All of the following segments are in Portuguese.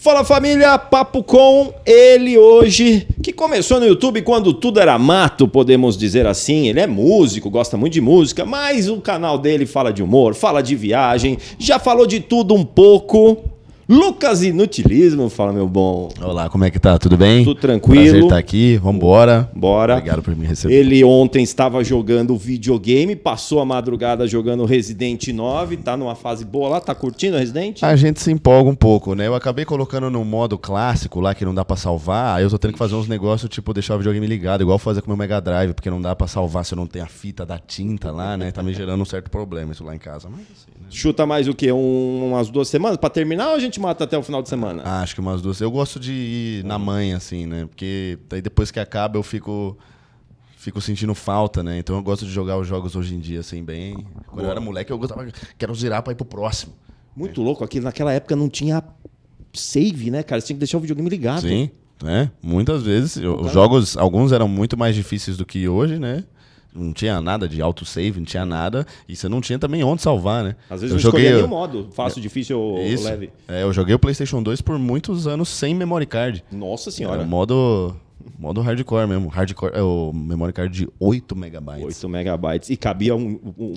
Fala família, papo com ele hoje, que começou no YouTube quando tudo era mato, podemos dizer assim. Ele é músico, gosta muito de música, mas o canal dele fala de humor, fala de viagem, já falou de tudo um pouco. Lucas Inutilismo, fala meu bom. Olá, como é que tá? Tudo bem? Tudo tranquilo. Prazer estar aqui, vambora. Bora. Obrigado por me receber. Ele ontem estava jogando videogame, passou a madrugada jogando Resident 9, tá numa fase boa lá, tá curtindo Resident? A gente se empolga um pouco, né? Eu acabei colocando no modo clássico lá, que não dá pra salvar, aí eu tô tendo que fazer uns negócios, tipo, deixar o videogame ligado, igual fazer com o meu Mega Drive, porque não dá pra salvar se eu não tenho a fita da tinta lá, né? Tá me gerando um certo problema isso lá em casa, mas assim, né? Chuta mais o quê? Umas 2 semanas pra terminar ou a gente mata até o final de semana? Acho que umas 2. Eu gosto de ir na manha, assim, né? Porque daí depois que acaba eu fico sentindo falta, né? Então eu gosto de jogar os jogos hoje em dia, assim, bem... Quando eu era moleque eu gostava, quero zerar pra ir pro próximo. Muito louco, aqui naquela época não tinha save, né, cara? Você tinha que deixar o videogame ligado. Sim, né? Muitas vezes. Os jogos, alguns eram muito mais difíceis do que hoje, né? Não tinha nada de autosave, não tinha nada. E você não tinha também onde salvar, né? Às vezes eu escolhia nem o modo, fácil, difícil ou leve. Eu joguei o PlayStation 2 por muitos anos sem memory card. Nossa senhora. Era modo hardcore mesmo. Hardcore é o memory card de 8 megabytes. 8 megabytes. E cabia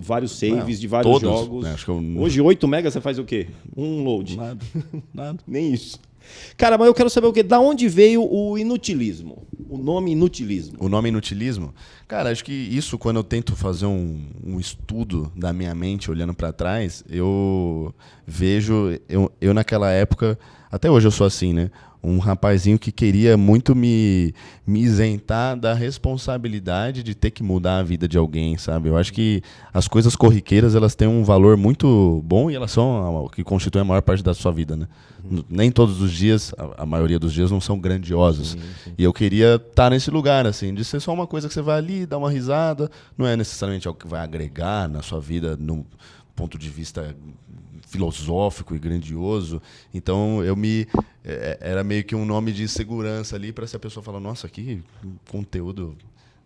vários saves de vários todos, jogos. Né? Acho que Hoje 8 megas você faz o quê? Um load. Nada. Nem isso. Cara, mas eu quero saber o quê? Da onde veio o inutilismo? O nome inutilismo. O nome inutilismo? Cara, acho que isso, quando eu tento fazer um estudo da minha mente olhando pra trás, eu vejo, eu naquela época, até hoje eu sou assim, né? Um rapazinho que queria muito me isentar da responsabilidade de ter que mudar a vida de alguém, sabe? Eu acho que as coisas corriqueiras, elas têm um valor muito bom e elas são o que constitui a maior parte da sua vida, né? Nem todos os dias, a maioria dos dias não são grandiosos. Sim. E eu queria estar nesse lugar, assim, de ser só uma coisa que você vai ali, dar uma risada, não é necessariamente algo que vai agregar na sua vida no ponto de vista filosófico e grandioso. Então era meio que um nome de segurança ali para se a pessoa falar, nossa, que conteúdo,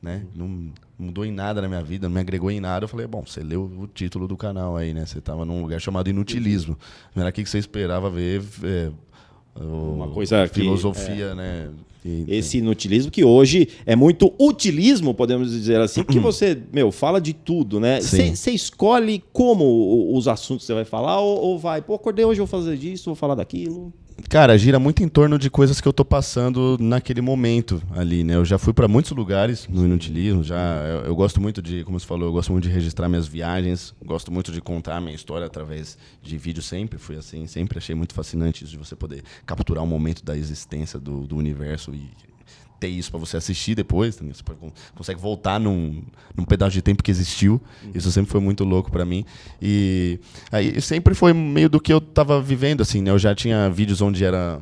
né? Não mudou em nada na minha vida, não me agregou em nada. Eu falei, bom, você leu o título do canal aí, né? Você estava num lugar chamado Inutilismo. Não era aqui que você esperava ver uma coisa filosofia, né? Esse inutilismo que hoje é muito utilismo, podemos dizer assim, porque você, fala de tudo, né? Você escolhe como os assuntos que você vai falar ou vai, acordei hoje, vou fazer disso, vou falar daquilo? Cara, gira muito em torno de coisas que eu tô passando naquele momento ali, né? Eu já fui para muitos lugares no inutilismo, eu gosto muito de, como você falou, eu gosto muito de registrar minhas viagens, gosto muito de contar a minha história através de vídeo, sempre fui assim, sempre achei muito fascinante isso de você poder capturar um momento da existência do universo e ter isso para você assistir depois, você consegue voltar num pedaço de tempo que existiu. Isso sempre foi muito louco para mim. E aí sempre foi meio do que eu tava vivendo, assim, né? Eu já tinha vídeos onde era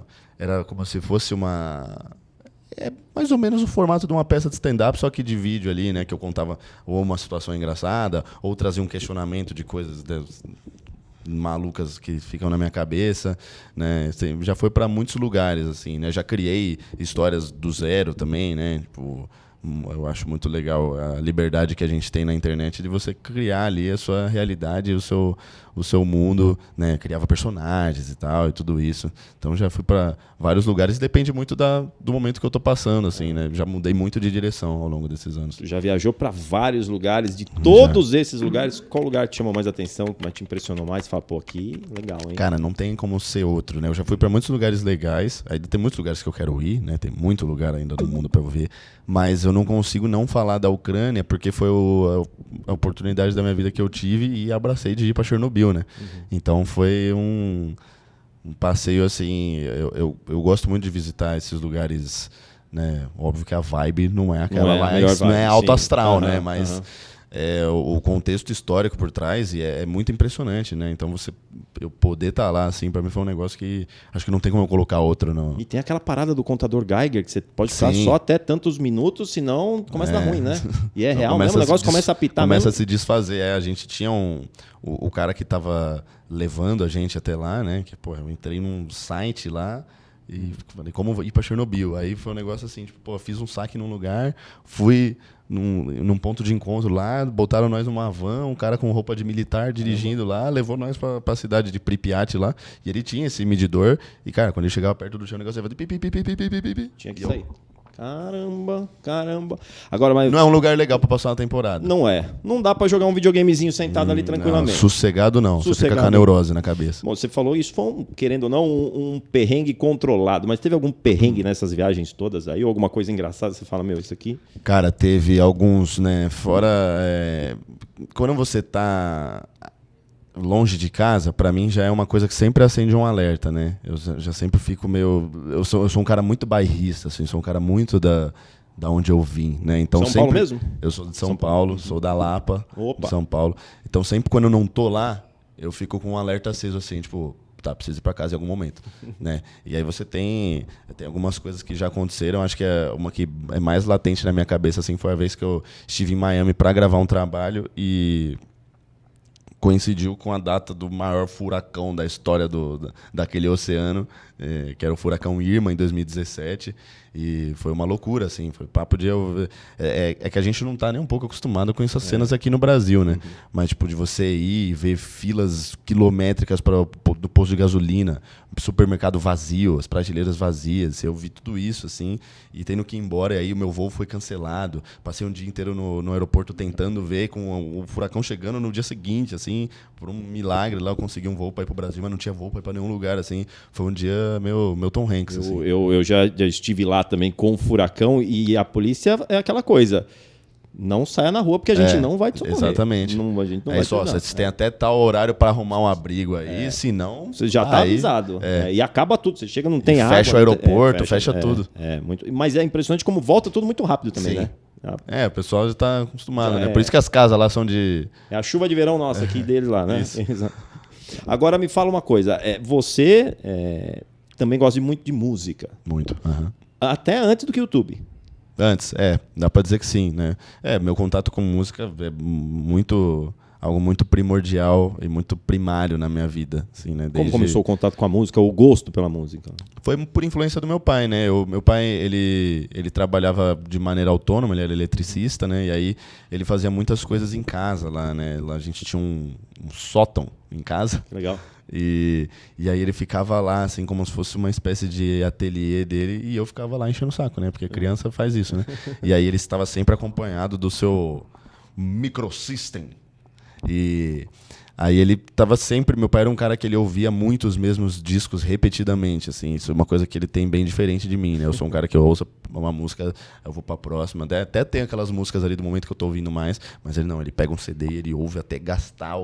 como se fosse mais ou menos o formato de uma peça de stand-up, só que de vídeo ali, né? Que eu contava ou uma situação engraçada, ou trazia um questionamento de coisas malucas que ficam na minha cabeça, né? Já foi para muitos lugares, assim, né? Já criei histórias do zero também, né? Tipo, eu acho muito legal a liberdade que a gente tem na internet de você criar ali a sua realidade, o seu mundo, né? Criava personagens e tal, e tudo isso. Então já fui para vários lugares, depende muito do momento que eu tô passando, assim, né? Já mudei muito de direção ao longo desses anos. Tu já viajou para vários lugares, de todos esses lugares, qual lugar te chamou mais atenção, mas te impressionou mais? Fala, pô, aqui, legal, hein? Cara, não tem como ser outro, né? Eu já fui para muitos lugares legais, ainda tem muitos lugares que eu quero ir, né? Tem muito lugar ainda do mundo para eu ver, mas eu não consigo não falar da Ucrânia, porque foi a oportunidade da minha vida que eu tive e abracei de ir para Chernobyl, né? Então foi um passeio assim, eu gosto muito de visitar esses lugares, né? Óbvio que a vibe não é aquela mais, não é alto astral, né? Mas o contexto histórico por trás e é muito impressionante, né? Então eu poder estar lá, assim, para mim foi um negócio que acho que não tem como eu colocar outro, não. E tem aquela parada do contador Geiger que você pode ficar só até tantos minutos, senão começa a dar ruim, né? E é real mesmo, o negócio começa a apitar começa mesmo. A se desfazer. A gente tinha o cara que estava levando a gente até lá, né? Que, pô, eu entrei num site lá E falei, como ir pra Chernobyl? Aí foi um negócio assim, tipo, pô, fiz um saque num lugar, fui num ponto de encontro lá, botaram nós numa van, um cara com roupa de militar dirigindo lá, levou nós pra cidade de Pripyat lá, e ele tinha esse medidor, e cara, quando ele chegava perto do chão, o negócio ia fazer pi, pi, pi, pi, pi, pi, pi, pi. Tinha que sair. Caramba. Agora, mas Não é um lugar legal pra passar uma temporada. não é. Não dá pra jogar um videogamezinho sentado ali tranquilamente. Não, sossegado não, você fica Sossegado. com a neurose na cabeça. Bom, você falou isso, foi, querendo ou não, um perrengue controlado. Mas teve algum perrengue nessas viagens todas aí? Ou alguma coisa engraçada? Você fala, meu, isso aqui... Cara, teve alguns, né? Fora. Quando você tá longe de casa, pra mim já é uma coisa que sempre acende um alerta, né? Eu já sempre fico meio. Eu sou um cara muito bairrista, assim, sou um cara muito da onde eu vim, né? Então, São Paulo mesmo? Eu sou de São Paulo, sou da Lapa, Opa. de São Paulo. Então, sempre quando eu não tô lá, eu fico com um alerta aceso, assim, tipo. Tá, preciso ir pra casa em algum momento, né? E aí você tem algumas coisas que já aconteceram, acho que uma que é mais latente na minha cabeça, assim, foi a vez que eu estive em Miami para gravar um trabalho e coincidiu com a data do maior furacão da história daquele oceano, que era o furacão Irma, em 2017, e foi uma loucura, assim, foi papo de... É que a gente não tá nem um pouco acostumado com essas cenas aqui no Brasil, né? Mas, tipo, de você ir e ver filas quilométricas do posto de gasolina, supermercado vazio, as prateleiras vazias, eu vi tudo isso, assim, e tendo que ir embora, e aí o meu voo foi cancelado, passei um dia inteiro no aeroporto tentando ver, com o furacão chegando no dia seguinte, assim, por um milagre lá eu consegui um voo para ir pro Brasil, mas não tinha voo para ir para nenhum lugar, assim, foi um dia meu Tom Hanks, assim. Eu já estive lá também com o furacão e a polícia é aquela coisa. Não saia na rua porque a gente não vai te socorrer. Exatamente. A gente não aí vai só, te ajudar. você tem até tal horário para arrumar um abrigo aí, senão... Você já tá avisado. E acaba tudo. Você chega, não tem água. Fecha o aeroporto, fecha tudo. Mas é impressionante como volta tudo muito rápido também, Sim. né? O pessoal já tá acostumado, né? Por isso que as casas lá são de... É a chuva de verão nossa aqui dele lá, né? Agora me fala uma coisa. Você também gosta muito de música. Muito. Aham. Até antes do que o YouTube. Antes, dá pra dizer que sim, né? Meu contato com música é algo muito primordial e muito primário na minha vida, assim, né? Como começou o contato com a música, o gosto pela música? Foi por influência do meu pai, né? Meu pai, ele trabalhava de maneira autônoma, ele era eletricista, né? E aí ele fazia muitas coisas em casa lá, né? Lá a gente tinha um sótão em casa. Legal. E aí ele ficava lá, assim, como se fosse uma espécie de ateliê dele, e eu ficava lá enchendo o saco, né? Porque criança faz isso, né? E aí ele estava sempre acompanhado do seu microsystem. E aí ele estava sempre... Meu pai era um cara que ele ouvia muito os mesmos discos repetidamente, assim. Isso é uma coisa que ele tem bem diferente de mim, né? Eu sou um cara que eu ouço uma música, eu vou pra próxima. Até tem aquelas músicas ali do momento que eu tô ouvindo mais, mas ele não, ele pega um CD e ele ouve até gastar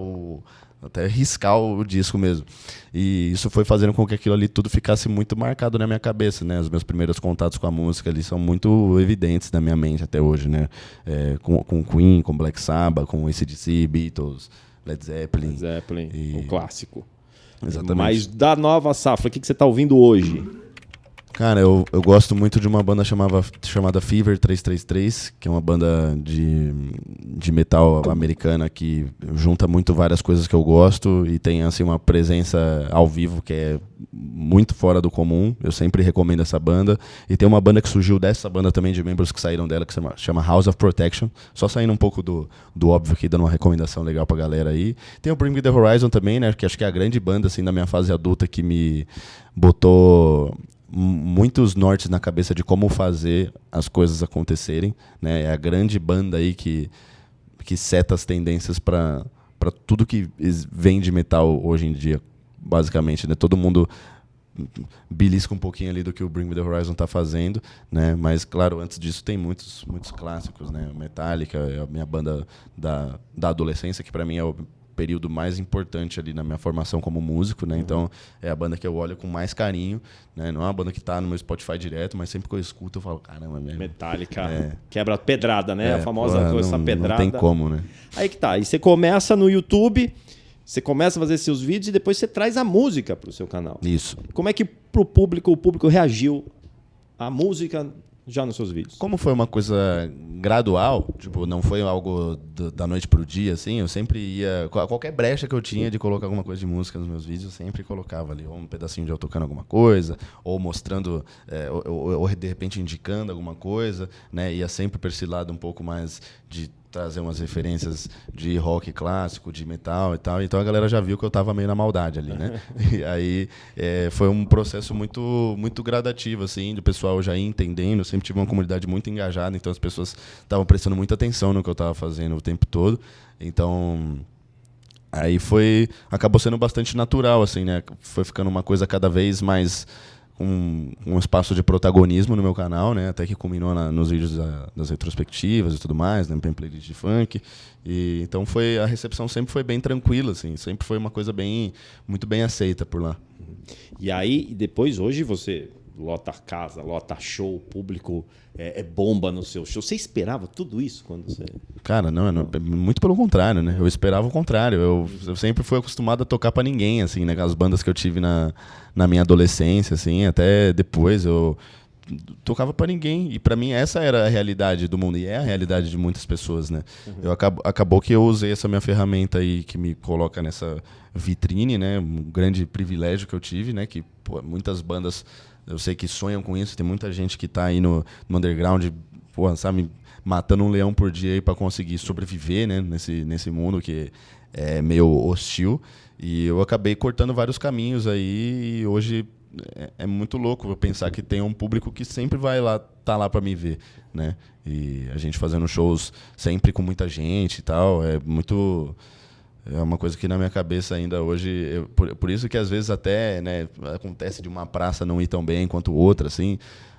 até riscar o disco mesmo. E isso foi fazendo com que aquilo ali tudo ficasse muito marcado na minha cabeça, né? Os meus primeiros contatos com a música ali são muito evidentes na minha mente até hoje, né? Com Queen, com Black Sabbath, com AC/DC, Beatles, Led Zeppelin. O clássico. Exatamente. Mas da nova safra, o que você tá ouvindo hoje? Cara, eu gosto muito de uma banda chamada Fever 333, que é uma banda de metal americana que junta muito várias coisas que eu gosto e tem assim, uma presença ao vivo que é muito fora do comum. Eu sempre recomendo essa banda. E tem uma banda que surgiu dessa banda também, de membros que saíram dela, que se chama House of Protection. Só saindo um pouco do óbvio aqui, dando uma recomendação legal pra galera aí. Tem o Bring Me The Horizon também, né? Que acho que é a grande banda assim, da minha fase adulta que me botou muitos nortes na cabeça de como fazer as coisas acontecerem, né? É a grande banda aí que seta as tendências para tudo que vem de metal hoje em dia, basicamente, né? Todo mundo belisca um pouquinho ali do que o Bring Me The Horizon tá fazendo, né? Mas, claro, antes disso tem muitos clássicos, né? Metallica é a minha banda da adolescência, que para mim é o período mais importante ali na minha formação como músico, né? Então é a banda que eu olho com mais carinho, né? Não é uma banda que tá no meu Spotify direto, mas sempre que eu escuto eu falo, caramba, mesmo. Metallica quebra pedrada, né? A famosa coisa, essa pedrada. Não tem como, né? Aí que tá. E você começa no YouTube, você começa a fazer seus vídeos e depois você traz a música pro seu canal. Isso. Como é que o público reagiu à música já nos seus vídeos? Como foi uma coisa gradual, tipo, não foi algo da noite pro dia, assim, eu sempre ia... Qualquer brecha que eu tinha de colocar alguma coisa de música nos meus vídeos, eu sempre colocava ali, ou um pedacinho de eu tocando alguma coisa, ou mostrando, ou de repente indicando alguma coisa, né? Ia sempre para esse lado um pouco mais de trazer umas referências de rock clássico, de metal e tal. Então a galera já viu que eu estava meio na maldade ali, né? E aí foi um processo muito, muito gradativo, assim, do pessoal já ir entendendo. Eu sempre tive uma comunidade muito engajada, então as pessoas estavam prestando muita atenção no que eu estava fazendo o tempo todo. Então aí acabou sendo bastante natural, assim, né? Foi ficando uma coisa cada vez mais um espaço de protagonismo no meu canal, né? Até que culminou nos vídeos das retrospectivas e tudo mais, né? Tem playlist de funk. E então a recepção sempre foi bem tranquila, assim, sempre foi uma coisa muito bem aceita por lá. E aí, depois, hoje você lota casa, lota show, público bomba no seu show. Você esperava tudo isso quando você... Cara, não, muito pelo contrário, né? Eu esperava o contrário. Eu sempre fui acostumado a tocar pra ninguém, assim, né? As bandas que eu tive na minha adolescência, assim, até depois eu tocava pra ninguém. E pra mim essa era a realidade do mundo. E é a realidade de muitas pessoas, né? Acabou que eu usei essa minha ferramenta aí que me coloca nessa vitrine, né? Um grande privilégio que eu tive, né? Que muitas bandas... Eu sei que sonham com isso, tem muita gente que está aí no underground, sabe, matando um leão por dia para conseguir sobreviver, né, nesse mundo que é meio hostil. E eu acabei cortando vários caminhos aí e hoje é muito louco eu pensar que tem um público que sempre vai tá lá para me ver, né? E a gente fazendo shows sempre com muita gente e tal, é uma coisa que na minha cabeça ainda hoje... Por isso que às vezes até, né, acontece de uma praça não ir tão bem quanto outra, assim.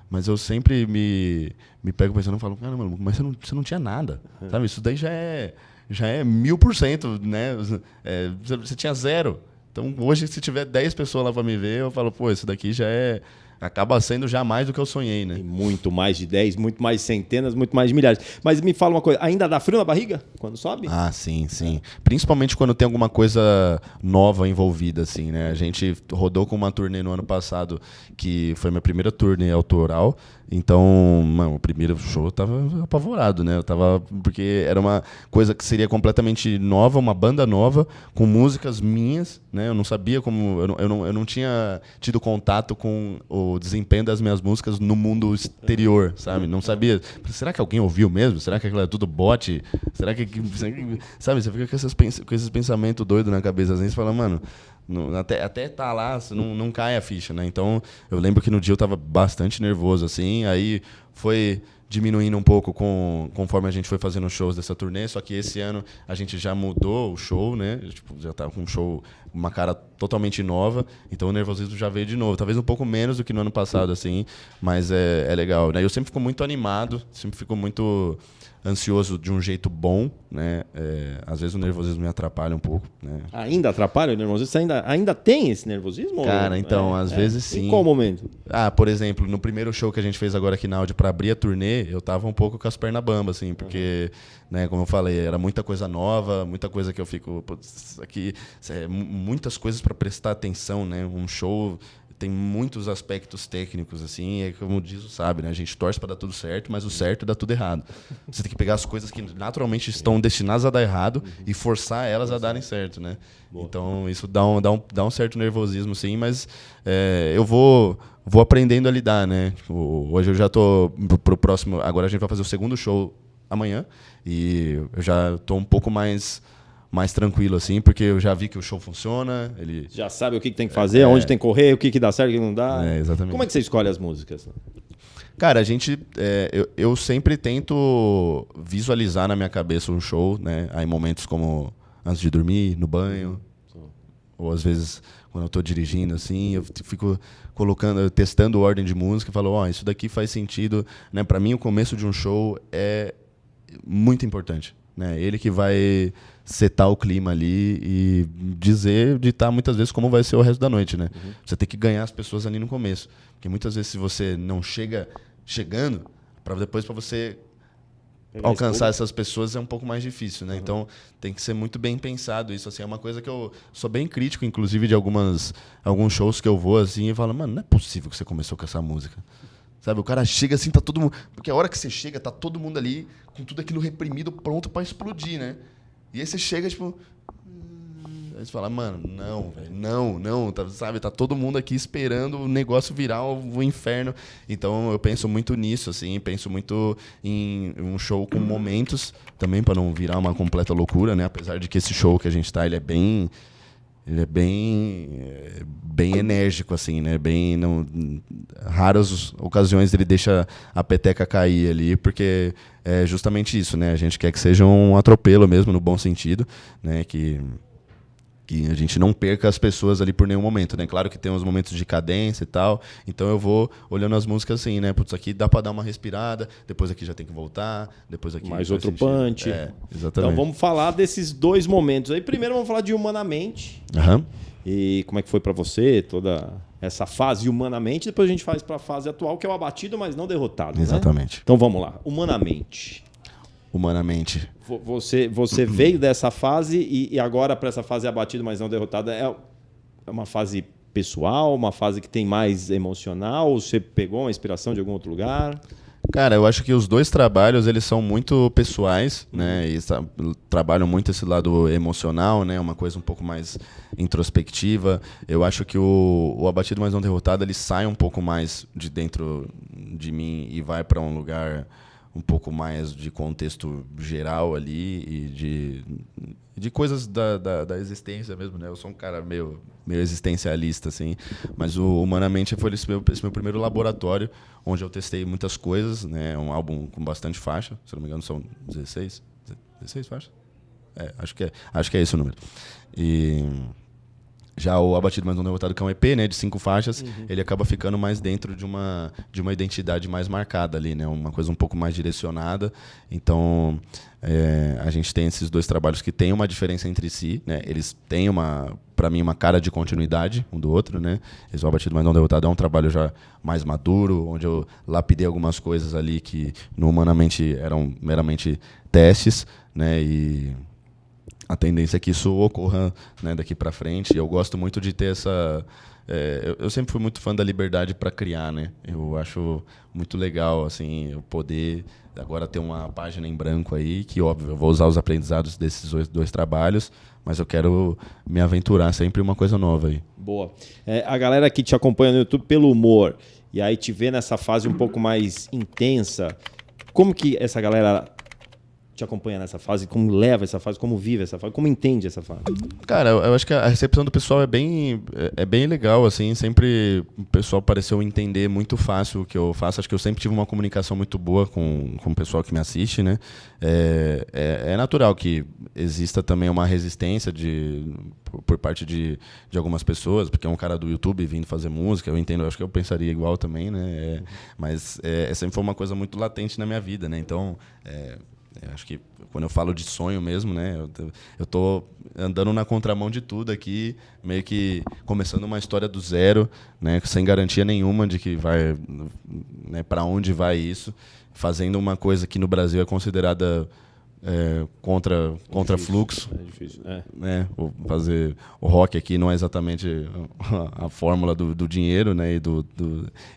Mas eu sempre me pego pensando e falo, cara, mano, mas você não tinha nada. Sabe? Isso daí já é 1000%, né? Você tinha 0. Então hoje, se tiver 10 pessoas lá para me ver, eu falo, pô, isso daqui acaba sendo já mais do que eu sonhei, né? E muito mais de 10, muito mais de centenas, muito mais de milhares. Mas me fala uma coisa, ainda dá frio na barriga quando sobe? Ah, sim. Principalmente quando tem alguma coisa nova envolvida, assim, né? A gente rodou com uma turnê no ano passado, que foi minha primeira turnê autoral. Então, mano, o primeiro show eu tava apavorado, né? Porque era uma coisa que seria completamente nova, uma banda nova, com músicas minhas, né? Eu não sabia como... Eu não tinha tido contato com o desempenho das minhas músicas no mundo exterior, sabe? Não sabia. Será que alguém ouviu mesmo? Será que aquilo é tudo bot? Será que... Sabe? Você fica com esses pensamentos doidos na cabeça. Às vezes você fala, mano... Até tá lá, não cai a ficha, né? Então, eu lembro que no dia eu tava bastante nervoso, assim, aí foi diminuindo um pouco conforme a gente foi fazendo shows dessa turnê, só que esse ano a gente já mudou o show, né? Tipo, já tava com um show, uma cara totalmente nova, então o nervosismo já veio de novo. Talvez um pouco menos do que no ano passado, assim, mas é legal, né? Eu sempre fico muito animado, sempre fico muito... ansioso de um jeito bom, né? Às vezes o nervosismo me atrapalha um pouco, né? Ainda atrapalha o nervosismo? Você ainda tem esse nervosismo? Cara, então, às vezes sim. Em qual momento? Por exemplo, no primeiro show que a gente fez agora aqui na Áudio para abrir a turnê, eu tava um pouco com as pernas bambas, assim, porque, né, como eu falei, era muita coisa nova, muita coisa que eu fico, putz, aqui, muitas coisas para prestar atenção, né? Um show tem muitos aspectos técnicos, assim, como diz o sábio, né? A gente torce para dar tudo certo, mas o certo dá tudo errado. Você tem que pegar as coisas que naturalmente estão destinadas a dar errado e forçar elas a darem certo, né? Boa. Então, isso dá um certo nervosismo, sim, mas eu vou aprendendo a lidar, né? Tipo, hoje eu já tô pro próximo... Agora a gente vai fazer o segundo show amanhã e eu já tô um pouco mais tranquilo, assim, porque eu já vi que o show funciona. Ele já sabe o que tem que fazer, onde tem que correr, o que dá certo, o que não dá. Exatamente. Como é que você escolhe as músicas? Cara, a gente... eu sempre tento visualizar na minha cabeça um show, né? Aí momentos como antes de dormir, no banho, ou às vezes quando eu tô dirigindo, assim, eu fico testando ordem de música e falo, isso daqui faz sentido, né? Pra mim, o começo de um show é muito importante, né? Ele que vai setar o clima ali e ditar muitas vezes como vai ser o resto da noite, né? Você tem que ganhar as pessoas ali no começo, porque muitas vezes se você não chegando, para você alcançar essas pessoas é um pouco mais difícil, né? Então tem que ser muito bem pensado isso, assim, é uma coisa que eu sou bem crítico, inclusive de alguns shows que eu vou assim e falo, mano, não é possível que você começou com essa música. Sabe, o cara chega assim, tá todo mundo... Porque a hora que você chega, tá todo mundo ali com tudo aquilo reprimido, pronto pra explodir, né? E aí você chega, tipo... Aí você fala, mano, não, velho, não, tá, sabe? Tá todo mundo aqui esperando o negócio virar o inferno. Então eu penso muito nisso, assim, penso muito em um show com momentos, também pra não virar uma completa loucura, né? Apesar de que esse show que a gente tá, ele é bem enérgico, assim, né? Bem, não, raras ocasiões ele deixa a peteca cair ali, porque é justamente isso, né? A gente quer que seja um atropelo mesmo, no bom sentido, né? Que a gente não perca as pessoas ali por nenhum momento, né? Claro que tem uns momentos de cadência e tal, então eu vou olhando as músicas assim, né? Putz, aqui dá pra dar uma respirada, depois aqui já tem que voltar, depois aqui... Mais outro punch. Exatamente. Então vamos falar desses 2 momentos aí. Primeiro vamos falar de Humanamente. Aham. E como é que foi pra você toda essa fase Humanamente. Depois a gente faz pra fase atual, que é o Abatido, mas não derrotado. Exatamente. Né? Então vamos lá. Humanamente. Você veio dessa fase e agora para essa fase Abatido, mas não derrotado. É uma fase pessoal, uma fase que tem mais emocional? Ou você pegou uma inspiração de algum outro lugar? Cara, eu acho que os 2 trabalhos, eles são muito pessoais, né? E trabalham muito esse lado emocional, né? Uma coisa um pouco mais introspectiva. Eu acho que o Abatido, mas não derrotado, ele sai um pouco mais de dentro de mim e vai para um lugar um pouco mais de contexto geral ali e de coisas da existência mesmo, né? Eu sou um cara meio existencialista, assim, mas o Humanamente foi esse meu primeiro laboratório, onde eu testei muitas coisas, né? Um álbum com bastante faixa, se não me engano são 16 faixas? Acho que é esse o número. E... Já o Abatido, mas não derrotado, que é um EP, né, de 5 faixas, ele acaba ficando mais dentro de uma identidade mais marcada ali, né, uma coisa um pouco mais direcionada. Então, a gente tem esses 2 trabalhos que têm uma diferença entre si, né, eles têm para mim, uma cara de continuidade um do outro, né. Esse Abatido, mas não derrotado é um trabalho já mais maduro, onde eu lapidei algumas coisas ali que no Humanamente eram meramente testes, né, e a tendência é que isso ocorra, né, daqui para frente. Eu gosto muito de ter essa... eu sempre fui muito fã da liberdade para criar, né? Eu acho muito legal, assim, eu poder agora ter uma página em branco aí, que, óbvio, eu vou usar os aprendizados desses 2 trabalhos, mas eu quero me aventurar sempre uma coisa nova aí. Boa. A galera que te acompanha no YouTube pelo humor, e aí te vê nessa fase um pouco mais intensa, como que essa galera te acompanha nessa fase, como leva essa fase, como vive essa fase, como entende essa fase? Cara, eu acho que a recepção do pessoal é bem legal, assim, sempre o pessoal pareceu entender muito fácil o que eu faço, acho que eu sempre tive uma comunicação muito boa com o pessoal que me assiste, né? É natural que exista também uma resistência por parte de algumas pessoas, porque é um cara do YouTube vindo fazer música, eu entendo, eu acho que eu pensaria igual também, né? Mas sempre foi uma coisa muito latente na minha vida, né? Então, acho que quando eu falo de sonho mesmo, né, eu tô andando na contramão de tudo aqui, meio que começando uma história do zero, né, sem garantia nenhuma de que vai, né, para onde vai isso, fazendo uma coisa que no Brasil é considerada contra fluxo. É difícil, né? Fazer o rock aqui não é exatamente a fórmula do dinheiro, né,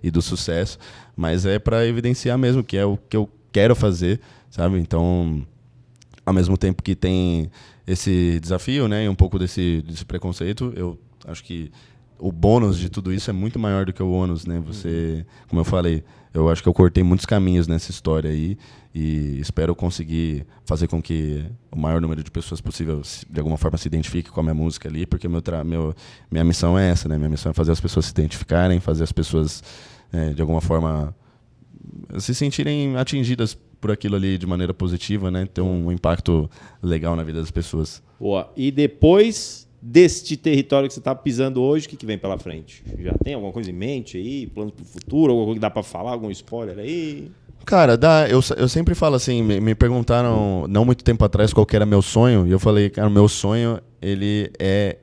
e do sucesso, mas é para evidenciar mesmo que é o que eu quero fazer, sabe? Então, ao mesmo tempo que tem esse desafio, né, e um pouco desse preconceito, eu acho que o bônus de tudo isso é muito maior do que o ônus, né? Você, como eu falei, eu acho que eu cortei muitos caminhos nessa história aí e espero conseguir fazer com que o maior número de pessoas possível de alguma forma se identifique com a minha música ali, porque minha missão é essa, né? Minha missão é fazer as pessoas se identificarem, fazer as pessoas de alguma forma se sentirem atingidas por aquilo ali de maneira positiva, né? Ter um impacto legal na vida das pessoas. Boa. E depois deste território que você está pisando hoje, o que vem pela frente? Já tem alguma coisa em mente aí? Planos para o futuro? Alguma coisa que dá para falar? Algum spoiler aí? Cara, eu sempre falo assim, me perguntaram não muito tempo atrás qual que era meu sonho, e eu falei, cara, o meu sonho ele é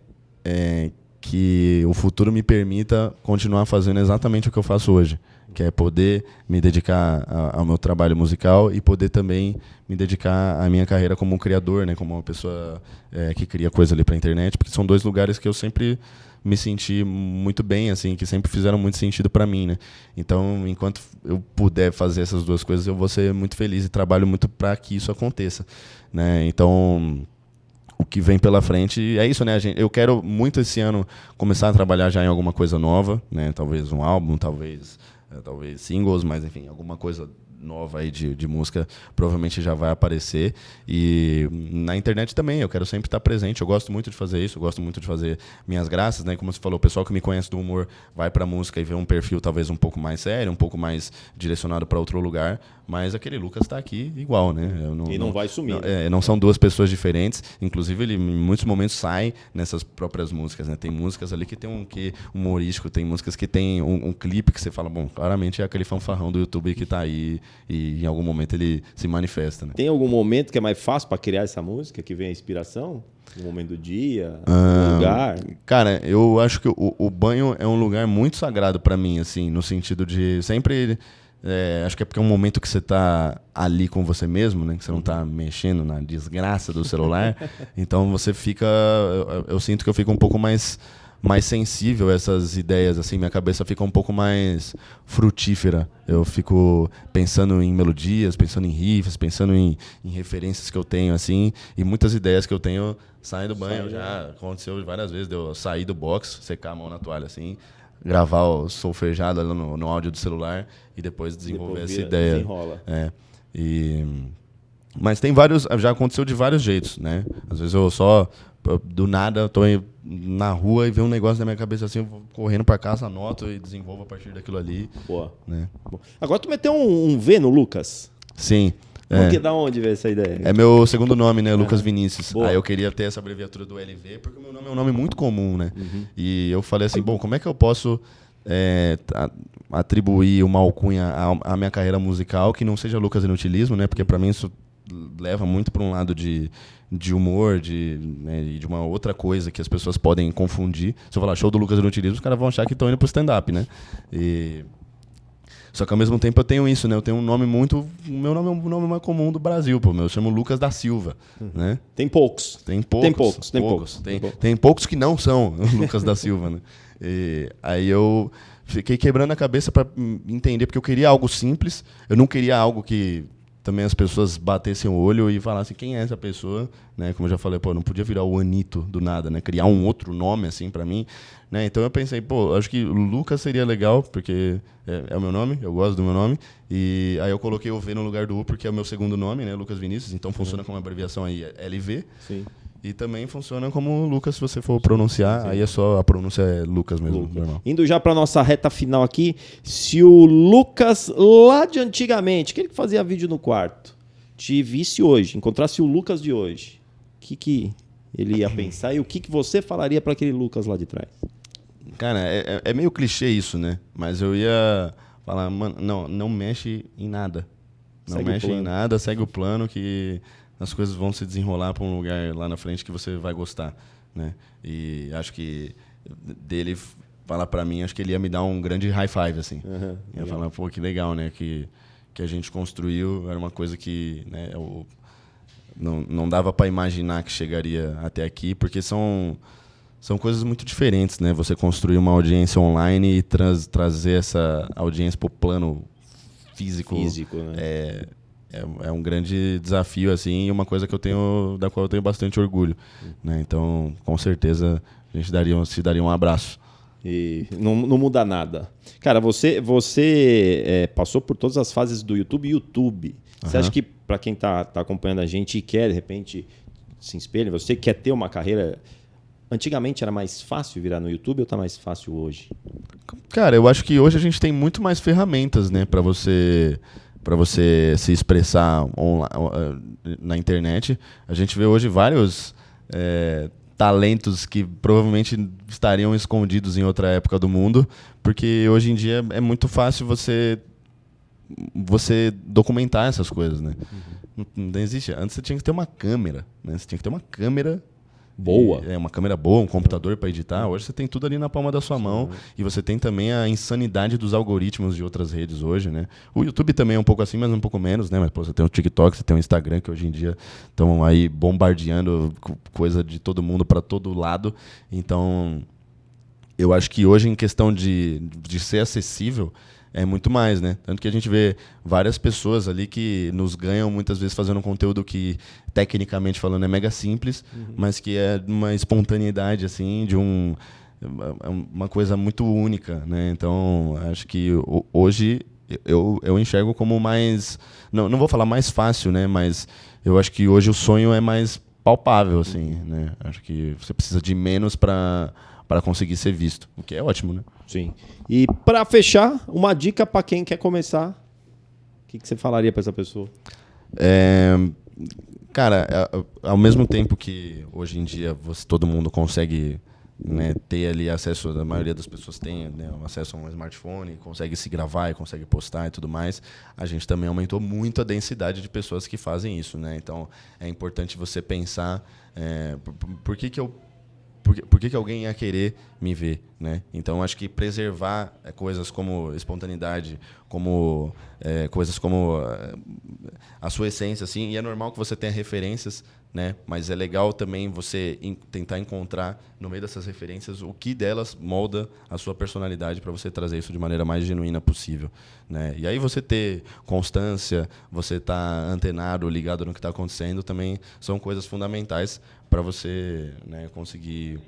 que o futuro me permita continuar fazendo exatamente o que eu faço hoje, que é poder me dedicar ao meu trabalho musical e poder também me dedicar à minha carreira como um criador, né, como uma pessoa que cria coisa ali para a internet, porque são dois lugares que eu sempre me senti muito bem, assim, que sempre fizeram muito sentido para mim, né? Então, enquanto eu puder fazer essas duas coisas, eu vou ser muito feliz e trabalho muito para que isso aconteça, né? Então, o que vem pela frente é isso, né? Eu quero muito esse ano começar a trabalhar já em alguma coisa nova, né? Talvez um álbum, talvez singles, mas enfim, alguma coisa nova aí de música provavelmente já vai aparecer. E na internet também, eu quero sempre estar presente. Eu gosto muito de fazer isso, eu gosto muito de fazer minhas graças, né? Como você falou, o pessoal que me conhece do humor vai pra música e vê um perfil talvez um pouco mais sério, um pouco mais direcionado para outro lugar, mas aquele Lucas está aqui igual, né? Não vai sumir. Não são duas pessoas diferentes, inclusive ele em muitos momentos sai nessas próprias músicas, né? Tem músicas ali que tem um quê humorístico, tem músicas que tem um clipe que você fala, bom, claramente é aquele fanfarrão do YouTube que está aí e em algum momento ele se manifesta, né? Tem algum momento que é mais fácil para criar essa música, que vem a inspiração? Um momento do dia, um lugar? Cara, eu acho que o banho é um lugar muito sagrado para mim, assim, no sentido de sempre... acho que é porque é um momento que você está ali com você mesmo, né? Que você não está mexendo na desgraça do celular. Então você fica... Eu sinto que eu fico um pouco mais sensível a essas ideias, assim, minha cabeça fica um pouco mais frutífera. Eu fico pensando em melodias, pensando em riffs, pensando em referências que eu tenho, assim, e muitas ideias que eu tenho saem do banho. Já aconteceu várias vezes de eu sair do box, secar a mão na toalha, assim, gravar o solfejado ali no áudio do celular e depois desenvolver essa ideia. Desenrola. Mas tem vários, já aconteceu de vários jeitos, né? Às vezes eu só, do nada, tô na rua e vê um negócio na minha cabeça assim, eu vou correndo pra casa, anoto e desenvolvo a partir daquilo ali. Boa. Né? Agora tu meteu um V no Lucas? Sim. Porque da onde veio essa ideia? É meu segundo nome, né? Lucas Vinícius. Boa. Aí eu queria ter essa abreviatura do LV, porque o meu nome é um nome muito comum, né? E eu falei assim, bom, como é que eu posso atribuir uma alcunha à minha carreira musical que não seja Lucas Inutilismo, né? Porque pra mim isso leva muito para um lado de humor, de uma outra coisa que as pessoas podem confundir. Se eu falar show do Lucas Inutilismo, os caras vão achar que estão indo pro stand-up, né? Só que ao mesmo tempo eu tenho isso, né? Eu tenho um nome muito... O meu nome é o nome mais comum do Brasil, pô. Eu chamo Lucas da Silva, né? Tem poucos. Tem poucos. Tem poucos que não são Lucas da Silva, né? E aí eu fiquei quebrando a cabeça para entender, porque eu queria algo simples, eu não queria algo que também as pessoas batessem o olho e falassem quem é essa pessoa, né? Como eu já falei, pô, não podia virar o Anito do nada, né? Criar um outro nome assim para mim, né? Então eu pensei, pô, acho que Lucas seria legal porque é o meu nome, eu gosto do meu nome, e aí eu coloquei o V no lugar do U porque é o meu segundo nome, né? Lucas Vinícius, então funciona como abreviação aí, LV. Sim. E também funciona como Lucas, se você for pronunciar, aí é só, a pronúncia é Lucas mesmo, normal. Indo já para nossa reta final aqui, se o Lucas lá de antigamente, aquele que fazia vídeo no quarto, te visse hoje, encontrasse o Lucas de hoje, o que ele ia pensar e o que você falaria para aquele Lucas lá de trás? Cara, é meio clichê isso, né? Mas eu ia falar, mano, não mexe em nada. Não mexe em nada, segue o plano que... as coisas vão se desenrolar para um lugar lá na frente que você vai gostar, né? E acho que dele falar para mim, acho que ele ia me dar um grande high five, assim. Ia falar, pô, que legal, né? Que a gente construiu, era uma coisa que, né, eu não dava para imaginar que chegaria até aqui, porque são coisas muito diferentes, né? Você construir uma audiência online e trazer essa audiência para o plano físico, né? É um grande desafio, assim, e uma coisa que da qual eu tenho bastante orgulho, né? Então, com certeza, a gente se daria um abraço. E não muda nada. Cara, você passou por todas as fases do YouTube. Você acha que, para quem tá acompanhando a gente e quer, de repente, se espelha, você quer ter uma carreira... Antigamente era mais fácil virar no YouTube ou tá mais fácil hoje? Cara, eu acho que hoje a gente tem muito mais ferramentas, né, para você se expressar na internet. A gente vê hoje vários talentos que provavelmente estariam escondidos em outra época do mundo, porque hoje em dia é muito fácil você documentar essas coisas, né? Não existe. Antes você tinha que ter uma câmera, né? Você tinha que ter uma câmera boa. Uma câmera boa, um computador para editar. Hoje você tem tudo ali na palma da sua mão. E você tem também a insanidade dos algoritmos de outras redes hoje, né? O YouTube também é um pouco assim, mas um pouco menos, né? Mas pô, você tem o TikTok, você tem o Instagram, que hoje em dia estão aí bombardeando coisa de todo mundo para todo lado. Então, eu acho que hoje, em questão de ser acessível, é muito mais, né? Tanto que a gente vê várias pessoas ali que nos ganham muitas vezes fazendo um conteúdo que, tecnicamente falando, é mega simples, mas que é uma espontaneidade, assim, de uma coisa muito única, né? Então, acho que hoje eu enxergo como mais... Não vou falar mais fácil, né? Mas eu acho que hoje o sonho é mais palpável, assim, né? Acho que você precisa de menos para conseguir ser visto, o que é ótimo, né? Sim. E para fechar, uma dica para quem quer começar, o que você falaria para essa pessoa? Cara, ao mesmo tempo que hoje em dia todo mundo consegue, né, ter ali acesso, a maioria das pessoas tem, né, um acesso a um smartphone, consegue se gravar e consegue postar e tudo mais, a gente também aumentou muito a densidade de pessoas que fazem isso, né? Então é importante você pensar por que alguém ia querer me ver, né? Então, acho que preservar coisas como espontaneidade, como coisas como a sua essência, assim, e é normal que você tenha referências, né? Mas é legal também você tentar encontrar no meio dessas referências o que delas molda a sua personalidade para você trazer isso de maneira mais genuína possível, né? E aí você ter constância, você estar antenado, ligado no que está acontecendo, também são coisas fundamentais para você, né, conseguir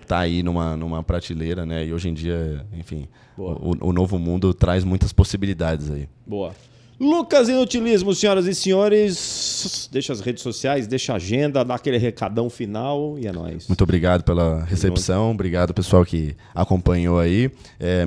estar aí numa prateleira, né? E hoje em dia, enfim, o novo mundo traz muitas possibilidades aí. Boa. Lucas Inutilismo, senhoras e senhores, deixa as redes sociais, deixa a agenda, dá aquele recadão final e é nóis. Muito obrigado pela recepção, obrigado pessoal que acompanhou aí.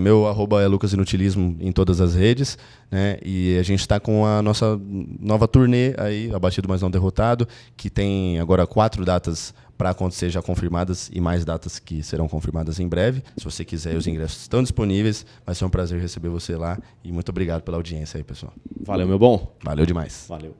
Meu @ é Lucas Inutilismo em todas as redes, né? E a gente está com a nossa nova turnê aí, Abatido Mas Não Derrotado, que tem agora 4 datas para acontecer já confirmadas e mais datas que serão confirmadas em breve. Se você quiser, os ingressos estão disponíveis. Vai ser um prazer receber você lá. E muito obrigado pela audiência aí, pessoal. Valeu, meu bom. Valeu demais. Valeu.